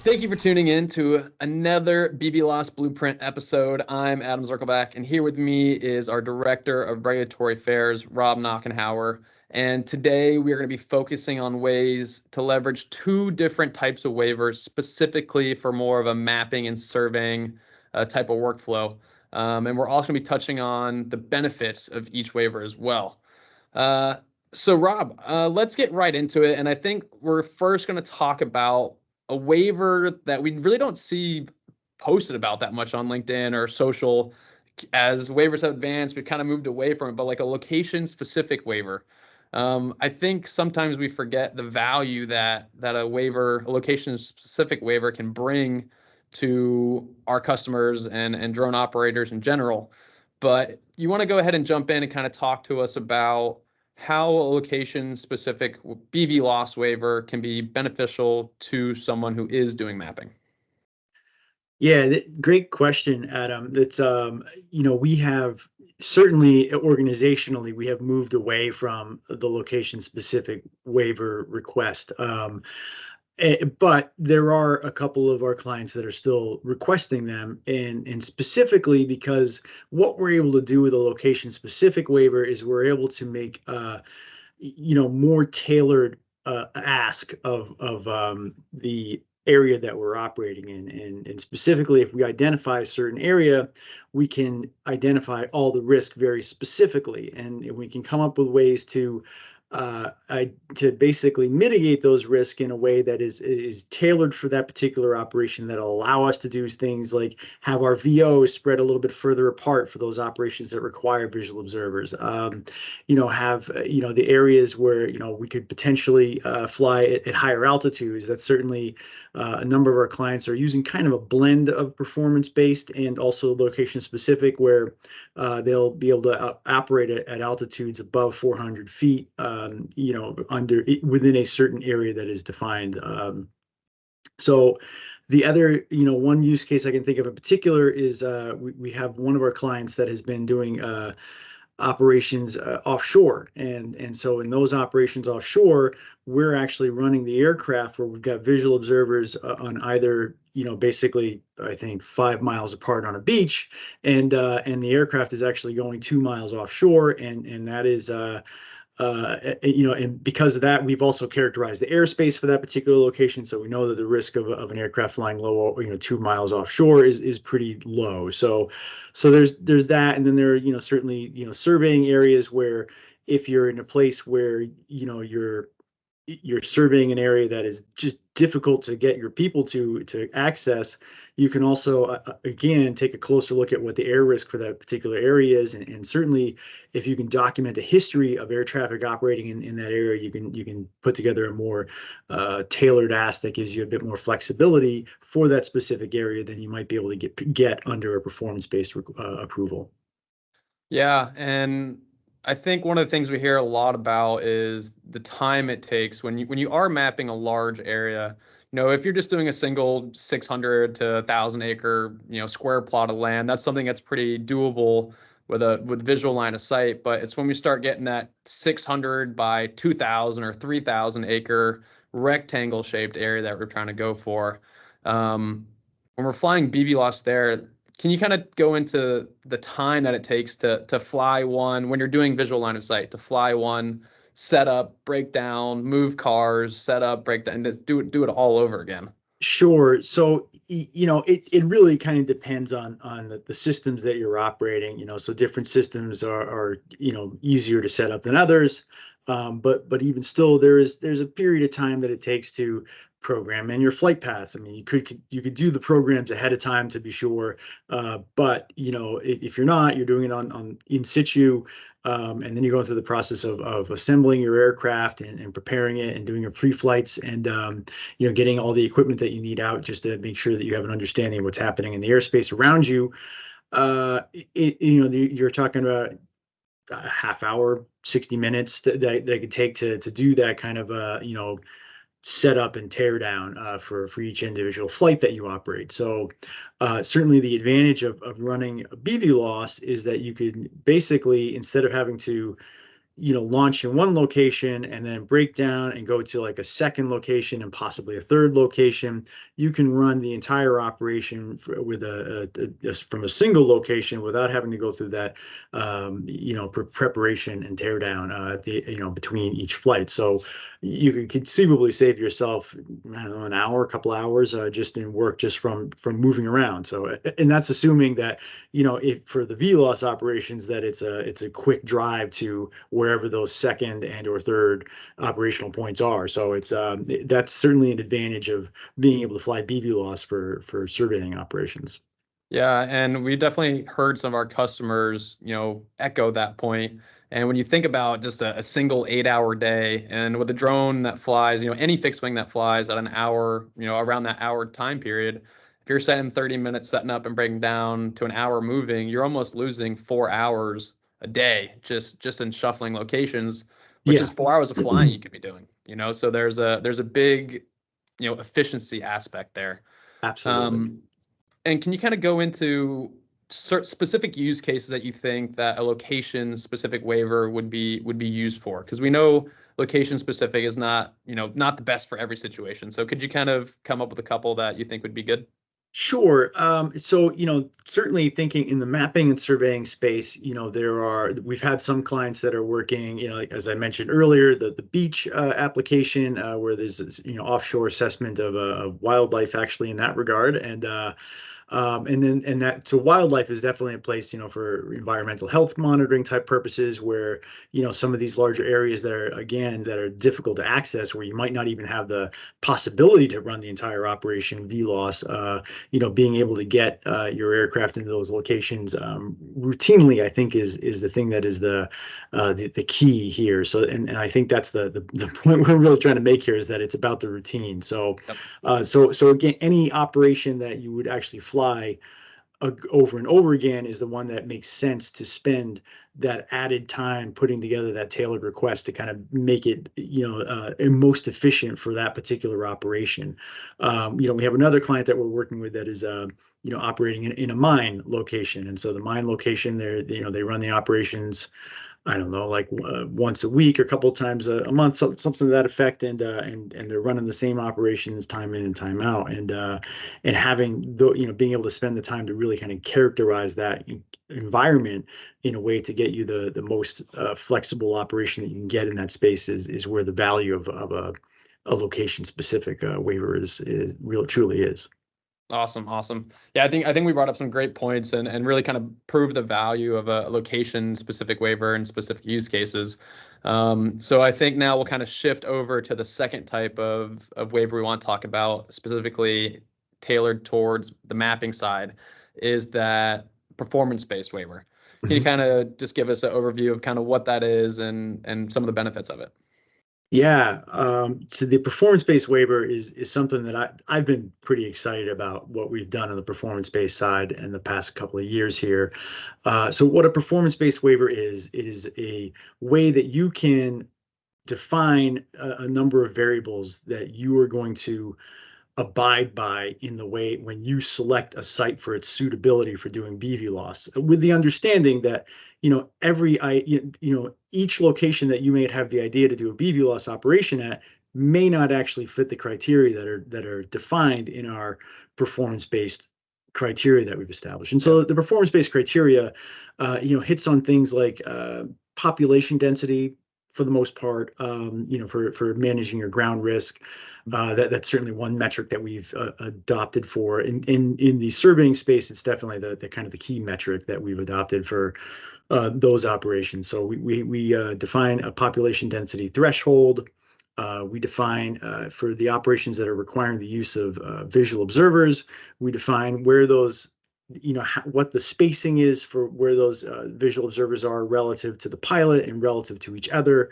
Thank you for tuning in to another BVLOS Blueprint episode. I'm Adam Zirkelback, and here with me is our Director of Regulatory Affairs, Rob Knockenhauer. And today we are going to be focusing on ways to leverage two different types of waivers, specifically for more of a mapping and surveying type of workflow. And we're also going to be touching on the benefits of each waiver as well. So Rob, let's get right into it. And I think we're first going to talk about a waiver that we really don't see posted about that much on LinkedIn or social. As waivers have advanced, we've kind of moved away from it, but like a location-specific waiver. I think sometimes we forget the value that a waiver, a location-specific waiver, can bring to our customers and drone operators in general. But you want to go ahead and jump in and kind of talk to us about how a location-specific BVLOS waiver can be beneficial to someone who is doing mapping. Yeah, great question, Adam. That's we have certainly organizationally we have moved away from the location-specific waiver request. But there are a couple of our clients that are still requesting them, and specifically because what we're able to do with a location-specific waiver is we're able to make more tailored ask of the area that we're operating in, and specifically if we identify a certain area, we can identify all the risk very specifically, and we can come up with ways to basically mitigate those risks in a way that is tailored for that particular operation, that'll allow us to do things like have our VOs spread a little bit further apart for those operations that require visual observers. Have the areas where we could potentially fly at higher altitudes. That's certainly a number of our clients are using kind of a blend of performance-based and also location-specific, where they'll be able to operate at altitudes above 400 feet, within a certain area that is defined. So the other, one use case I can think of in particular is we have one of our clients that has been doing operations offshore, and so in those operations offshore, we're actually running the aircraft where we've got visual observers on either basically I think 5 miles apart on a beach, and the aircraft is actually going 2 miles offshore, and that is and because of that, we've also characterized the airspace for that particular location, so we know that the risk of an aircraft flying low, 2 miles offshore is pretty low. So there's that, and then there are certainly surveying areas where if you're in a place where you're surveying an area that is just difficult to get your people to access, you can also again take a closer look at what the air risk for that particular area is, and certainly if you can document the history of air traffic operating in that area, you can put together a more tailored ask that gives you a bit more flexibility for that specific area than you might be able to get under a performance-based approval. Yeah, and I think one of the things we hear a lot about is the time it takes when you are mapping a large area. If you're just doing a single 600 to 1,000 acre, square plot of land, that's something that's pretty doable with visual line of sight. But it's when we start getting that 600 by 2,000 or 3,000 acre rectangle shaped area that we're trying to go for. When we're flying BVLOS there, can you kind of go into the time that it takes to fly one when you're doing visual line of sight, to fly one, set up, break down, move cars, set up, break down, and just do it all over again? Sure. So, it really kind of depends on the systems that you're operating. So different systems are easier to set up than others. But even still, there's a period of time that it takes to program in your flight paths. I mean, you could do the programs ahead of time to be sure, but if you're not, you're doing it on in situ, and then you're going through the process of assembling your aircraft and preparing it and doing your pre-flights and getting all the equipment that you need out just to make sure that you have an understanding of what's happening in the airspace around you. You're talking about a half hour, 60 minutes that could take to do that kind of set up and tear down for each individual flight that you operate. So certainly the advantage of running BVLOS is that you could basically, instead of having to launch in one location and then break down and go to like a second location and possibly a third location. You can run the entire operation with from a single location without having to go through that, preparation and tear down, between each flight. So you could conceivably save yourself, I don't know, an hour, a couple hours, just in work, just from moving around. So, and that's assuming that, if for the VLOS operations, that it's a quick drive to wherever those second and or third operational points are. So that's certainly an advantage of being able to fly BVLOS for surveying operations. Yeah, and we definitely heard some of our customers, echo that point. And when you think about just a single 8-hour day, and with a drone that flies, any fixed wing that flies at an hour, around that hour time period, if you're setting 30 minutes setting up and breaking down to an hour moving, you're almost losing 4 hours a day just in shuffling locations, which Yeah. is 4 hours of flying you could be doing. So there's a big, efficiency aspect there. Absolutely. And can you kind of go into specific use cases that you think that a location specific waiver would be used for? Because we know location specific is not the best for every situation. So could you kind of come up with a couple that you think would be good? Sure. So, certainly thinking in the mapping and surveying space, we've had some clients that are working, like, as I mentioned earlier, the beach application, where there's this, offshore assessment of wildlife actually in that regard. And that, so wildlife is definitely a place, for environmental health monitoring type purposes, where, some of these larger areas that are difficult to access, where you might not even have the possibility to run the entire operation VLOS, being able to get your aircraft into those locations routinely, I think is the thing that is the key here. So, and I think that's the point we're really trying to make here, is that it's about the routine. So, so again, any operation that you would actually fly over and over again is the one that makes sense to spend that added time putting together that tailored request to kind of make it, most efficient for that particular operation. We have another client that we're working with that is, operating in a mine location. And so the mine location there, they run the operations, I don't know, like once a week or a couple of times a month, something to that effect, and they're running the same operations time in and time out, and having being able to spend the time to really kind of characterize that environment in a way to get you the most flexible operation that you can get in that space is where the value of a location specific waiver is real truly is. Awesome. Yeah, I think we brought up some great points and really kind of proved the value of a location specific waiver and specific use cases. So I think now we'll kind of shift over to the second type of waiver we want to talk about, specifically tailored towards the mapping side, is that performance-based waiver. Can you kind of just give us an overview of kind of what that is and some of the benefits of it? Yeah, so the performance-based waiver is something that I've been pretty excited about what we've done on the performance-based side in the past couple of years here. So what a performance-based waiver is, it is a way that you can define a number of variables that you are going to abide by in the way when you select a site for its suitability for doing BVLOS, with the understanding that each location that you may have the idea to do a BVLOS operation at may not actually fit the criteria that are defined in our performance-based criteria that we've established. And so the performance-based criteria, hits on things like population density for the most part, for managing your ground risk. That's certainly one metric that we've adopted for. In the surveying space, it's definitely the kind of the key metric that we've adopted for those operations. So we define a population density threshold. We define for the operations that are requiring the use of visual observers, we define where those, what the spacing is for where those visual observers are relative to the pilot and relative to each other.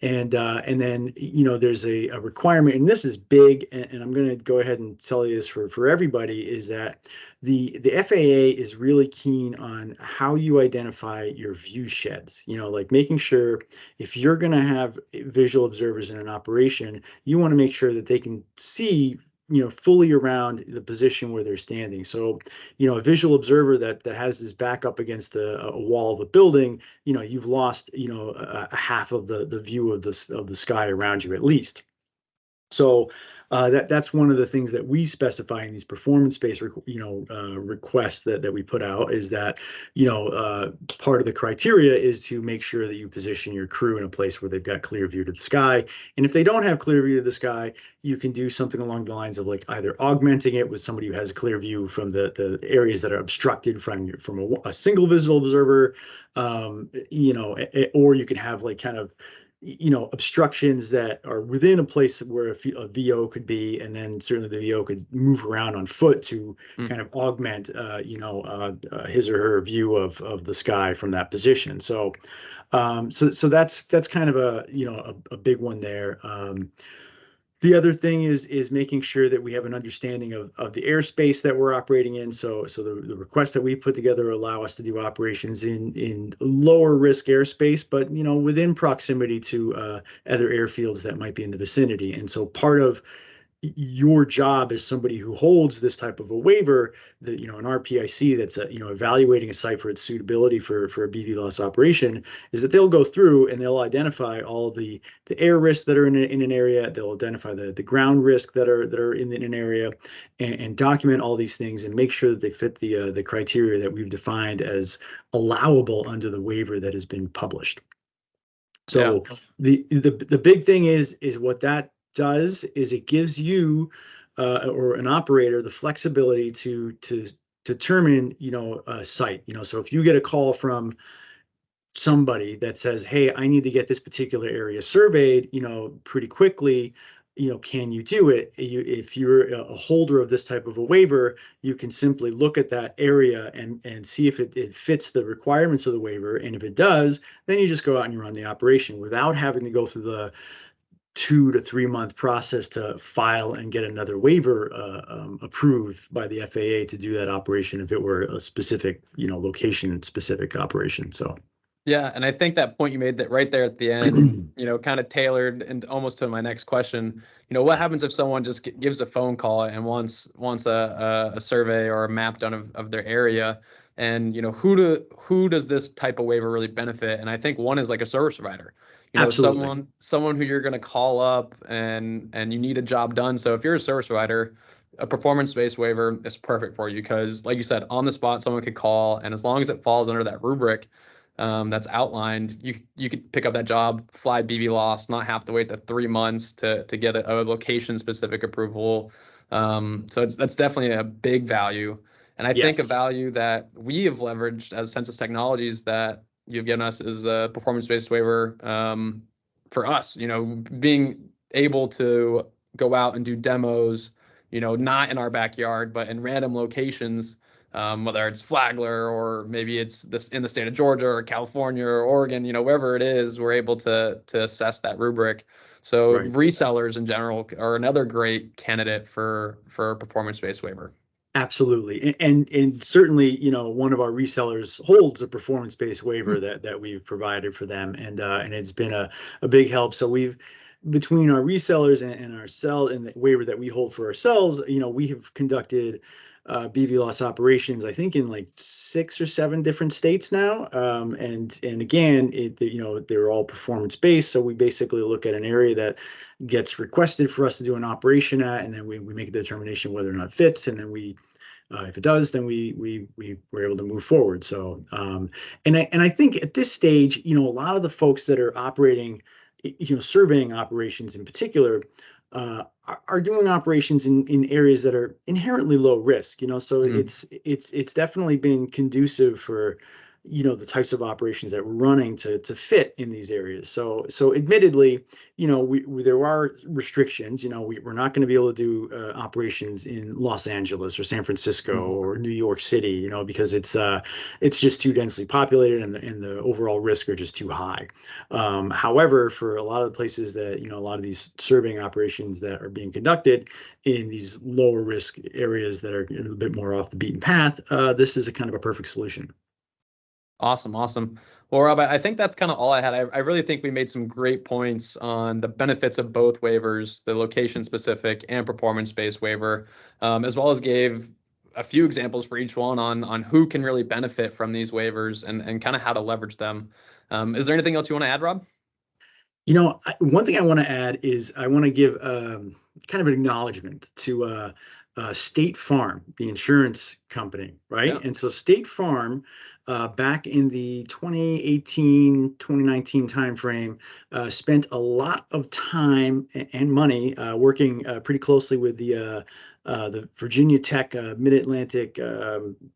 And then, there's a requirement, and this is big, and I'm going to go ahead and tell you this for everybody, is that the FAA is really keen on how you identify your view sheds, like making sure if you're going to have visual observers in an operation, you want to make sure that they can see fully around the position where they're standing. So, a visual observer that has his back up against a wall of a building, you've lost, a half of the view of the sky around you at least. So that's one of the things that we specify in these performance-based, requests that we put out, is that, part of the criteria is to make sure that you position your crew in a place where they've got clear view to the sky. And if they don't have clear view to the sky, you can do something along the lines of like either augmenting it with somebody who has a clear view from the areas that are obstructed from a single visual observer, or you can have like kind of obstructions that are within a place where a VO could be, and then certainly the VO could move around on foot to kind of augment, his or her view of the sky from that position. So, so that's kind of a big one there. The other thing is making sure that we have an understanding of the airspace that we're operating in. So the requests that we put together allow us to do operations in lower risk airspace, but within proximity to other airfields that might be in the vicinity. And so part of your job as somebody who holds this type of a waiver, that an RPIC that's evaluating a site for its suitability for a BVLOS operation, is that they'll go through and they'll identify all the air risks that are in an area. They'll identify the ground risk that are in an area, and document all these things and make sure that they fit the criteria that we've defined as allowable under the waiver that has been published. So the big thing is what that does is it gives you or an operator the flexibility to determine a site. So if you get a call from somebody that says, hey, I need to get this particular area surveyed pretty quickly, can you do it? If you're a holder of this type of a waiver, you can simply look at that area and see if it fits the requirements of the waiver. And if it does, then you just go out and you run the operation without having to go through the 2 to 3 month process to file and get another waiver approved by the FAA to do that operation if it were a specific, location specific operation. So. Yeah, and I think that point you made that right there at the end, kind of tailored and almost to my next question. What happens if someone just gives a phone call and wants a survey or a map done of their area, and who does this type of waiver really benefit? And I think one is like a service provider. Absolutely. someone who you're going to call up and you need a job done. So if you're a service provider, a performance-based waiver is perfect for you because, like you said, on the spot, someone could call, and as long as it falls under that rubric that's outlined, you could pick up that job, fly BVLOS, not have to wait the 3 months to get a location-specific approval. So that's definitely a big value. And I think a value that we have leveraged as Census Technologies that you've given us is a performance-based waiver for us, being able to go out and do demos, not in our backyard, but in random locations, whether it's Flagler or maybe it's this in the state of Georgia or California or Oregon, wherever it is, we're able to assess that rubric. So resellers in general are another great candidate for a performance-based waiver. Absolutely. And certainly, one of our resellers holds a performance-based waiver that we've provided for them. And it's been a big help. So between our resellers and ourselves and the waiver that we hold for ourselves, we have conducted BVLOS operations, I think, in like 6 or 7 different states now. And again, they're all performance based. So we basically look at an area that gets requested for us to do an operation at, and then we make a determination whether or not it fits. And then if it does, then we were able to move forward. So, and I think at this stage, a lot of the folks that are operating, surveying operations in particular, are doing operations in areas that are inherently low risk, so it's definitely been conducive for, the types of operations that we're running to fit in these areas. So admittedly, there are restrictions. We're not going to be able to do operations in Los Angeles or San Francisco or New York City, because it's just too densely populated and the overall risk are just too high. However, for a lot of the places that, a lot of these surveying operations that are being conducted in these lower risk areas that are a little bit more off the beaten path, this is a kind of a perfect solution. Awesome. Awesome. Well, Rob, I think that's kind of all I had. I really think we made some great points on the benefits of both waivers, the location specific and performance based waiver, as well as gave a few examples for each one on who can really benefit from these waivers and kind of how to leverage them. Is there anything else you want to add, Rob? One thing I want to add is I want to give kind of an acknowledgement to State Farm, the insurance company, right? Yeah. And so State Farm, back in the 2018, 2019 timeframe, spent a lot of time and money working pretty closely with the Virginia Tech Mid-Atlantic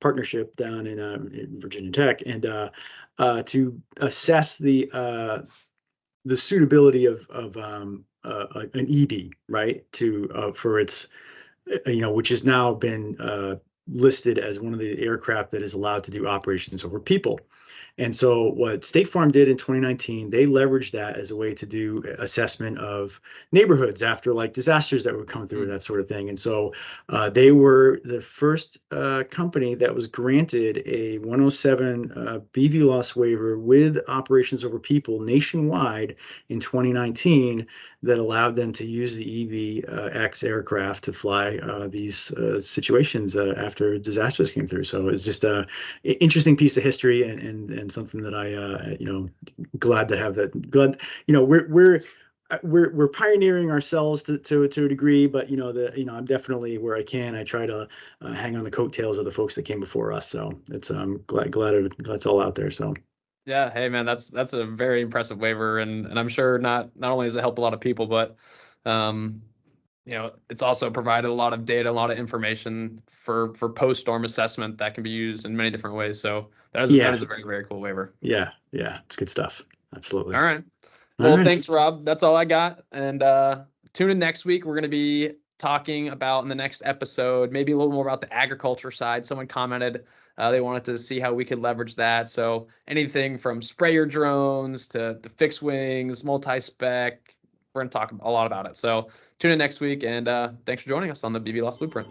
partnership down in Virginia Tech, and to assess the suitability of an EB, right, to for its which has now been listed as one of the aircraft that is allowed to do operations over people. And so what State Farm did in 2019, they leveraged that as a way to do assessment of neighborhoods after like disasters that would come through, that sort of thing. And so they were the first company that was granted a 107 BVLOS waiver with operations over people nationwide in 2019 that allowed them to use the EVX aircraft to fly these situations after disasters came through. So it's just an interesting piece of history and something that I glad to have that. Glad we're pioneering ourselves to a degree, but I'm definitely where I can. I try to hang on the coattails of the folks that came before us. So it's glad it's all out there. So. Yeah, hey man, that's a very impressive waiver, and I'm sure not only has it helped a lot of people, but it's also provided a lot of data, a lot of information for post-storm assessment that can be used in many different ways. So that is a very, very cool waiver. Yeah, it's good stuff. Absolutely. All right. Well, thanks, Rob. That's all I got. And tune in next week. We're going to be talking about in the next episode, maybe a little more about the agriculture side. Someone commented they wanted to see how we could leverage that. So anything from sprayer drones to fixed wings, multi-spec, we're going to talk a lot about it. So tune in next week, and thanks for joining us on the BVLOS Blueprint.